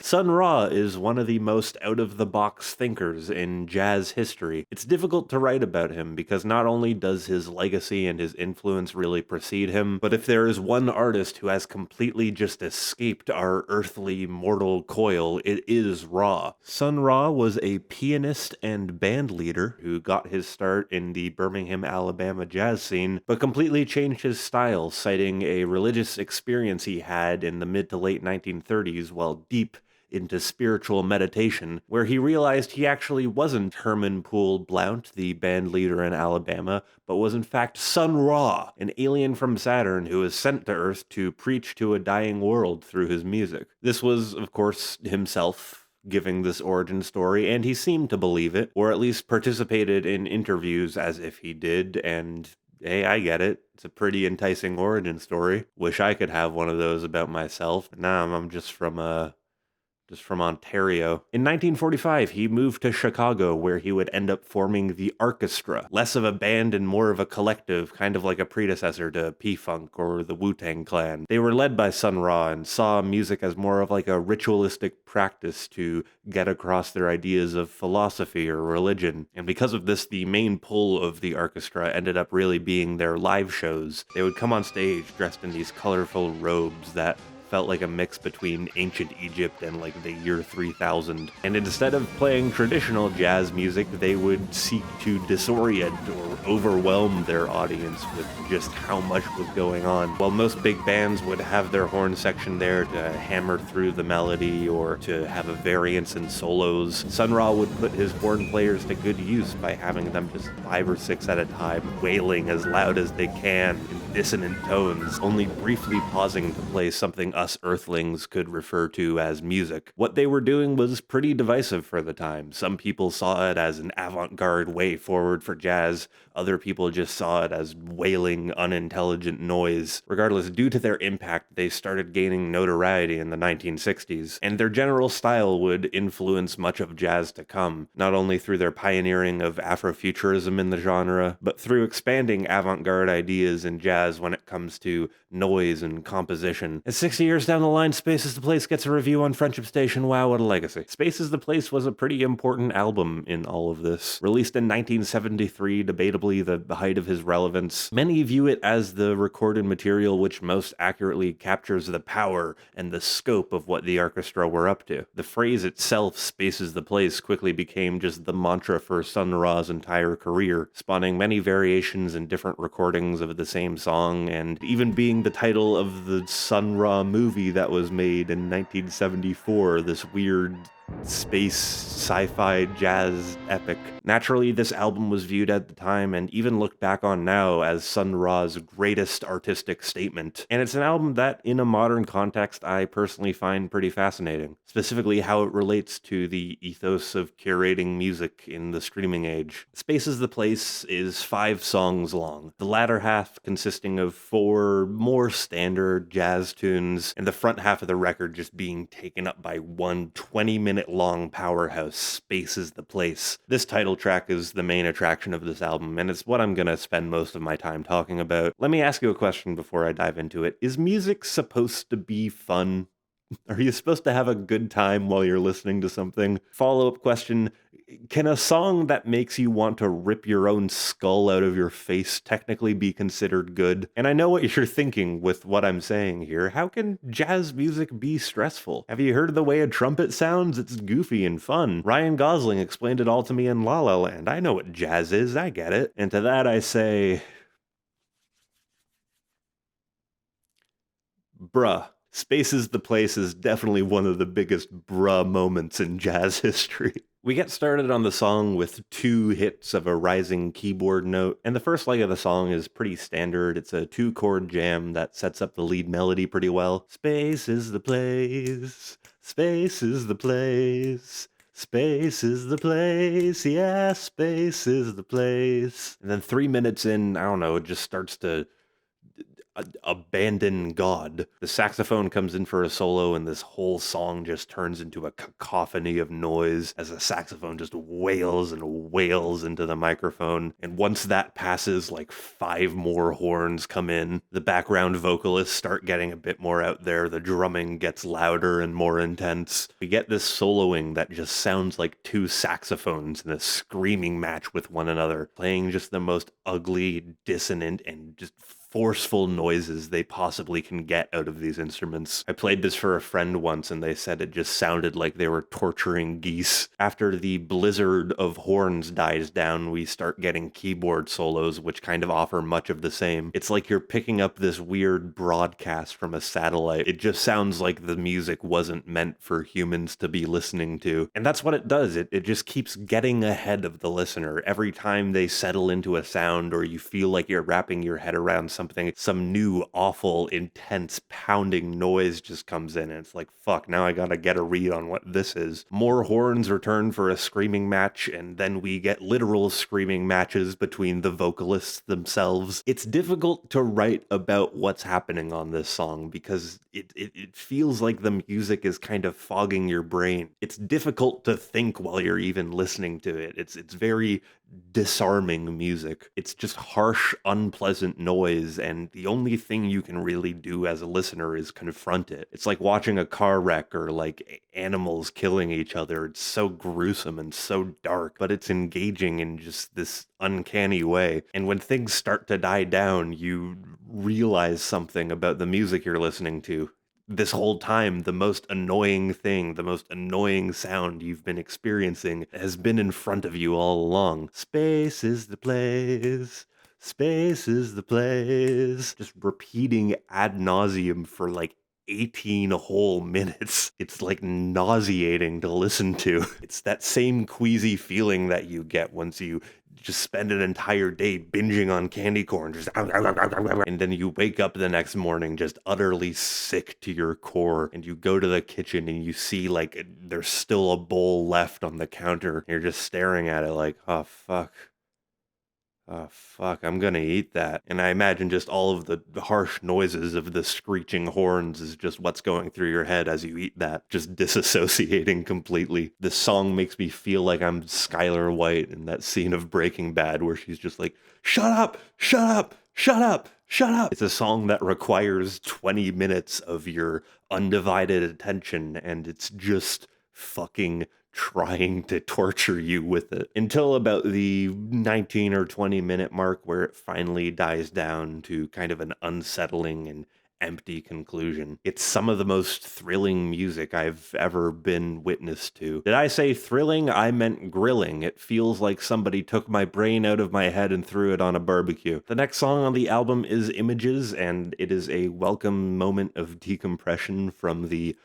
Sun Ra is one of the most out-of-the-box thinkers in jazz history. It's difficult to write about him because not only does his legacy and his influence really precede him, but if there is one artist who has completely just escaped our earthly mortal coil, it is Ra. Sun Ra was a pianist and band leader who got his start in the Birmingham, Alabama jazz scene, but completely changed his style, citing a religious experience he had in the mid to late 1930s while deep into spiritual meditation, where he realized he actually wasn't Herman Poole Blount, the band leader in Alabama, but was in fact Sun Ra, an alien from Saturn who was sent to Earth to preach to a dying world through his music. This was, of course, himself giving this origin story, and he seemed to believe it, or at least participated in interviews as if he did, and hey, I get it. It's a pretty enticing origin story. Wish I could have one of those about myself. Nah, I'm just from Ontario. In 1945, he moved to Chicago, where he would end up forming the Orchestra, less of a band and more of a collective, kind of like a predecessor to P-Funk or the Wu-Tang Clan. They were led by Sun Ra and saw music as more of like a ritualistic practice to get across their ideas of philosophy or religion. And because of this, the main pull of the orchestra ended up really being their live shows. They would come on stage dressed in these colorful robes that felt like a mix between ancient Egypt and like the year 3000. And instead of playing traditional jazz music, they would seek to disorient or overwhelm their audience with just how much was going on. While most big bands would have their horn section there to hammer through the melody or to have a variance in solos, Sun Ra would put his horn players to good use by having them just 5 or 6 at a time, wailing as loud as they can in dissonant tones, only briefly pausing to play something us earthlings could refer to as music. What they were doing was pretty divisive for the time. Some people saw it as an avant-garde way forward for jazz. Other people just saw it as wailing, unintelligent noise. Regardless, due to their impact, they started gaining notoriety in the 1960s, and their general style would influence much of jazz to come, not only through their pioneering of Afrofuturism in the genre, but through expanding avant-garde ideas in jazz when it comes to noise and composition. And 60 years down the line, Space is the Place gets a review on Friendship Station. Wow, what a legacy. Space is the Place was a pretty important album in all of this. Released in 1973, debatably the height of his relevance, many view it as the recorded material which most accurately captures the power and the scope of what the orchestra were up to. The phrase itself, Space is the Place, quickly became just the mantra for Sun Ra's entire career, spawning many variations and different recordings of the same song, and even being the title of the Sun Ra movie that was made in 1974, this weird space sci-fi jazz epic. Naturally, this album was viewed at the time and even looked back on now as Sun Ra's greatest artistic statement. And it's an album that, in a modern context, I personally find pretty fascinating, specifically how it relates to the ethos of curating music in the streaming age. Space is the Place is 5 songs long, the latter half consisting of 4 more standard jazz tunes, and the front half of the record just being taken up by one 20-minute long powerhouse, Space is the Place. This title track is the main attraction of this album, and it's what I'm gonna spend most of my time talking about. Let me ask you a question before I dive into it. Is music supposed to be fun? Are you supposed to have a good time while you're listening to something? Follow-up question, can a song that makes you want to rip your own skull out of your face technically be considered good? And I know what you're thinking with what I'm saying here. How can jazz music be stressful? Have you heard the way a trumpet sounds? It's goofy and fun. Ryan Gosling explained it all to me in La La Land. I know what jazz is, I get it. And to that I say, bruh. Space is the Place is definitely one of the biggest bruh moments in jazz history. We get started on the song with 2 hits of a rising keyboard note, and the first leg of the song is pretty standard. It's a 2-chord jam that sets up the lead melody pretty well. Space is the place, space is the place, space is the place, yeah, space is the place. And then 3 minutes in, I don't know, it just starts to abandon God. The saxophone comes in for a solo, and this whole song just turns into a cacophony of noise as the saxophone just wails and wails into the microphone. And once that passes, like 5 more horns come in. The background vocalists start getting a bit more out there. The drumming gets louder and more intense. We get this soloing that just sounds like 2 saxophones in a screaming match with one another, playing just the most ugly, dissonant, and just forceful noises they possibly can get out of these instruments. I played this for a friend once and they said it just sounded like they were torturing geese. After the blizzard of horns dies down, we start getting keyboard solos, which kind of offer much of the same. It's like you're picking up this weird broadcast from a satellite. It just sounds like the music wasn't meant for humans to be listening to. And that's what it does. It just keeps getting ahead of the listener. Every time they settle into a sound or you feel like you're wrapping your head around something, some new, awful, intense, pounding noise just comes in, and it's like, fuck, now I gotta get a read on what this is. More horns return for a screaming match, and then we get literal screaming matches between the vocalists themselves. It's difficult to write about what's happening on this song because it feels like the music is kind of fogging your brain. It's difficult to think while you're even listening to it. It's very disarming music. It's just harsh, unpleasant noise, and the only thing you can really do as a listener is confront it. It's like watching a car wreck or like animals killing each other. It's so gruesome and so dark, but it's engaging in just this uncanny way. And when things start to die down, you realize something about the music you're listening to. This whole time, the most annoying thing, the most annoying sound you've been experiencing has been in front of you all along. Space is the place. Space is the place. Just repeating ad nauseum for like 18 whole minutes. It's like nauseating to listen to. It's that same queasy feeling that you get once you just spend an entire day binging on candy corn, just and then you wake up the next morning just utterly sick to your core, and you go to the kitchen and you see like there's still a bowl left on the counter. You're just staring at it like, oh fuck, I'm gonna eat that. And I imagine just all of the harsh noises of the screeching horns is just what's going through your head as you eat that, just disassociating completely. This song makes me feel like I'm Skylar White in that scene of Breaking Bad where she's just like, shut up, shut up, shut up, shut up. It's a song that requires 20 minutes of your undivided attention, and it's just fucking trying to torture you with it until about the 19 or 20 minute mark where it finally dies down to kind of an unsettling and empty conclusion. It's some of the most thrilling music I've ever been witness to. Did I say thrilling? I meant grilling. It feels like somebody took my brain out of my head and threw it on a barbecue. The next song on the album is Images, and it is a welcome moment of decompression from the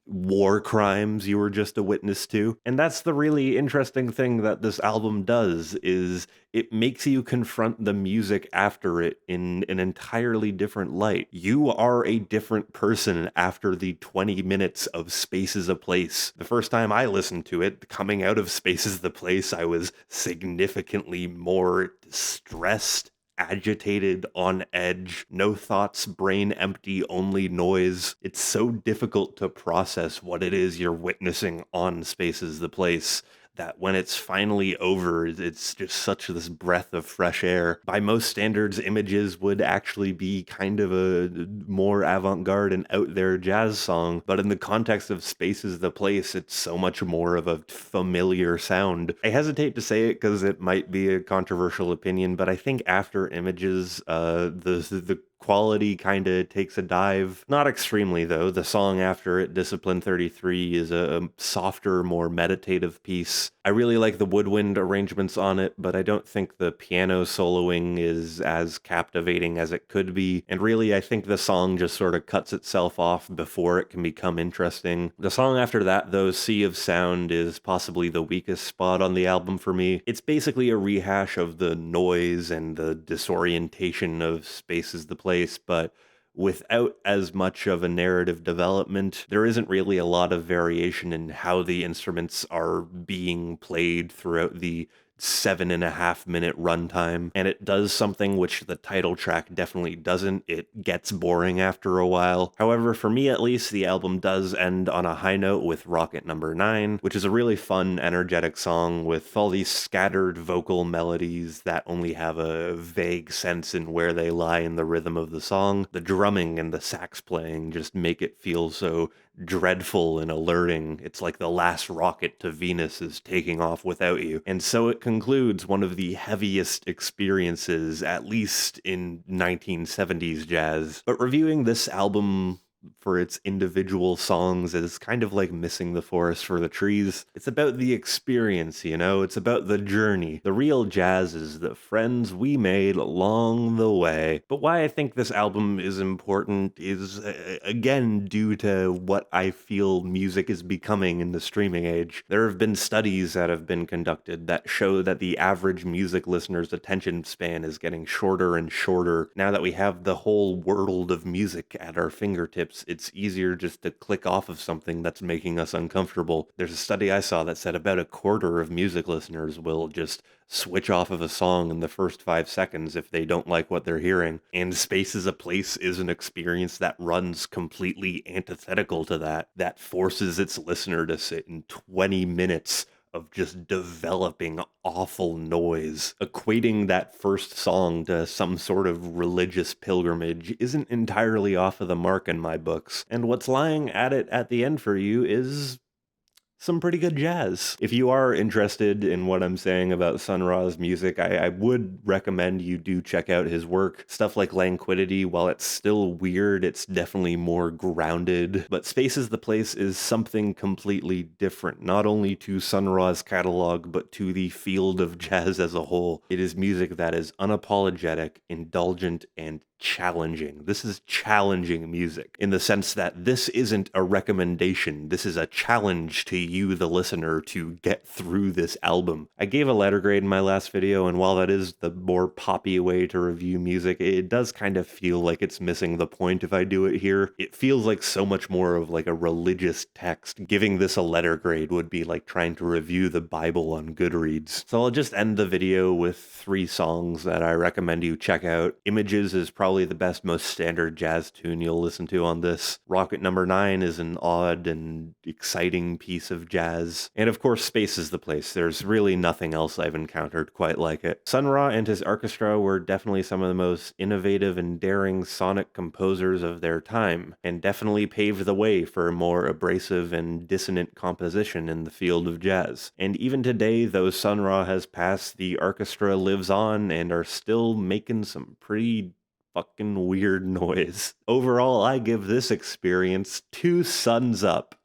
war crimes you were just a witness to. And that's the really interesting thing that this album does, is it makes you confront the music after it in an entirely different light. You are a different person after the 20 minutes of Space is a Place. The first time I listened to it, coming out of Space is the Place, I was significantly more stressed, agitated, on edge, no thoughts, brain empty, only noise. It's so difficult to process what it is you're witnessing on Space is the Place that when it's finally over, it's just such this breath of fresh air. By most standards, Images would actually be kind of a more avant-garde and out there jazz song, but in the context of Space is the Place, it's so much more of a familiar sound. I hesitate to say it because it might be a controversial opinion, but I think after Images, the quality kind of takes a dive. Not extremely, though. The song after it, Discipline 33, is a softer, more meditative piece. I really like the woodwind arrangements on it, but I don't think the piano soloing is as captivating as it could be. And really, I think the song just sort of cuts itself off before it can become interesting. The song after that, though, Sea of Sound, is possibly the weakest spot on the album for me. It's basically a rehash of the noise and the disorientation of Space is the Place, but without as much of a narrative development. There isn't really a lot of variation in how the instruments are being played throughout the 7.5 minute runtime, and it does something which the title track definitely doesn't. It gets boring after a while. However, for me at least, the album does end on a high note with Rocket Number 9, which is a really fun, energetic song with all these scattered vocal melodies that only have a vague sense in where they lie in the rhythm of the song. The drumming and the sax playing just make it feel so dreadful and alerting. It's like the last rocket to Venus is taking off without you. And so it concludes one of the heaviest experiences, at least in 1970s jazz. But reviewing this album for its individual songs is kind of like missing the forest for the trees. It's about the experience, you know? It's about the journey. The real jazz is the friends we made along the way. But why I think this album is important is, again, due to what I feel music is becoming in the streaming age. There have been studies that have been conducted that show that the average music listener's attention span is getting shorter and shorter. Now that we have the whole world of music at our fingertips, it's easier just to click off of something that's making us uncomfortable. There's a study I saw that said about a quarter of music listeners will just switch off of a song in the first 5 seconds if they don't like what they're hearing. And Space is a Place is an experience that runs completely antithetical to that, that forces its listener to sit in 20 minutes of just developing awful noise. Equating that first song to some sort of religious pilgrimage isn't entirely off of the mark in my books, and what's lying at it at the end for you is some pretty good jazz. If you are interested in what I'm saying about Sun Ra's music, I would recommend you do check out his work. Stuff like Languidity, while it's still weird, it's definitely more grounded. But Space is the Place is something completely different, not only to Sun Ra's catalog, but to the field of jazz as a whole. It is music that is unapologetic, indulgent, and challenging. This is challenging music in the sense that this isn't a recommendation. This is a challenge to you, the listener, to get through this album. I gave a letter grade in my last video, and while that is the more poppy way to review music, it does kind of feel like it's missing the point if I do it here. It feels like so much more of like a religious text. Giving this a letter grade would be like trying to review the Bible on Goodreads. So I'll just end the video with 3 songs that I recommend you check out. Images is probably the best, most standard jazz tune you'll listen to on this. Rocket Number 9 is an odd and exciting piece of jazz. And of course, Space is the Place. There's really nothing else I've encountered quite like it. Sun Ra and his orchestra were definitely some of the most innovative and daring sonic composers of their time, and definitely paved the way for more abrasive and dissonant composition in the field of jazz. And even today, though Sun Ra has passed, the orchestra lives on and are still making some pretty fucking weird noise. Overall, I give this experience 2 suns up.